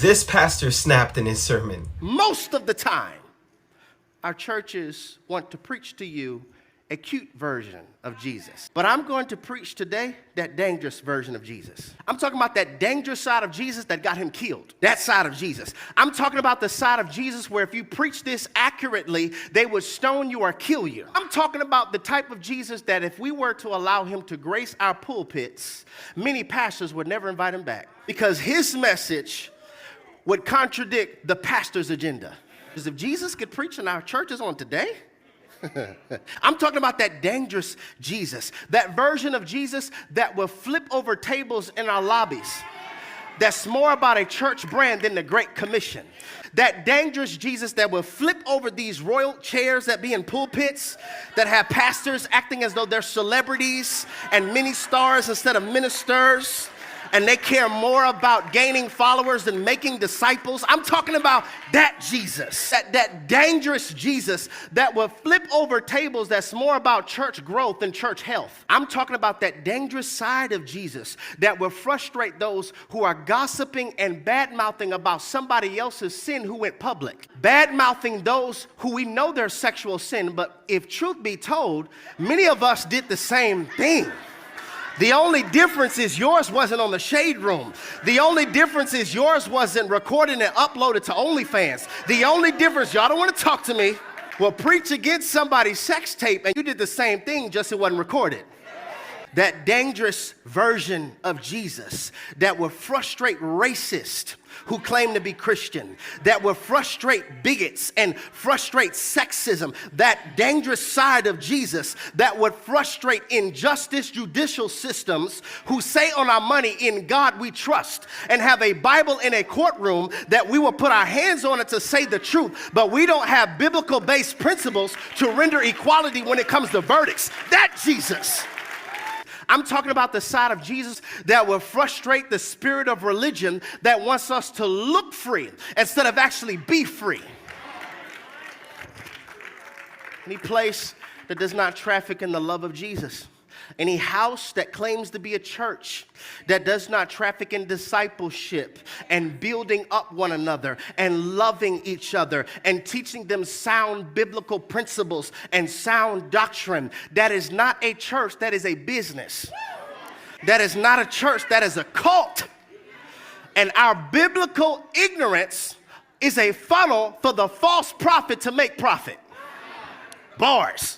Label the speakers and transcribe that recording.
Speaker 1: This pastor snapped in his sermon.
Speaker 2: Most of the time, our churches want to preach to you a cute version of Jesus. But I'm going to preach today that dangerous version of Jesus. I'm talking about that dangerous side of Jesus that got him killed. That side of Jesus. I'm talking about the side of Jesus where if you preach this accurately, they would stone you or kill you. I'm talking about the type of Jesus that if we were to allow him to grace our pulpits, many pastors would never invite him back because his message would contradict the pastor's agenda. Because if Jesus could preach in our churches on today, I'm talking about that dangerous Jesus, that version of Jesus that will flip over tables in our lobbies. That's more about a church brand than the Great Commission. That dangerous Jesus that will flip over these royal chairs that be in pulpits, that have pastors acting as though they're celebrities and mini stars instead of ministers. And they care more about gaining followers than making disciples. I'm talking about that Jesus, that dangerous Jesus that will flip over tables that's more about church growth than church health. I'm talking about that dangerous side of Jesus that will frustrate those who are gossiping and bad-mouthing about somebody else's sin who went public. Bad-mouthing those who we know their sexual sin, but if truth be told, many of us did the same thing. The only difference is yours wasn't on the Shade Room. The only difference is yours wasn't recorded and uploaded to OnlyFans. The only difference, y'all don't want to talk to me, will preach against somebody's sex tape and you did the same thing, just it wasn't recorded. That dangerous version of Jesus that will frustrate racists who claim to be Christian, that will frustrate bigots and frustrate sexism, that dangerous side of Jesus that would frustrate injustice judicial systems who say on our money, in God we trust, and have a Bible in a courtroom that we will put our hands on it to say the truth, but we don't have biblical-based principles to render equality when it comes to verdicts. That Jesus. I'm talking about the side of Jesus that will frustrate the spirit of religion that wants us to look free instead of actually be free. Any place that does not traffic in the love of Jesus. Any house that claims to be a church that does not traffic in discipleship and building up one another and loving each other and teaching them sound biblical principles and sound doctrine. That is not a church, that is a business. That is not a church, that is a cult. And our biblical ignorance is a funnel for the false prophet to make profit. Bars.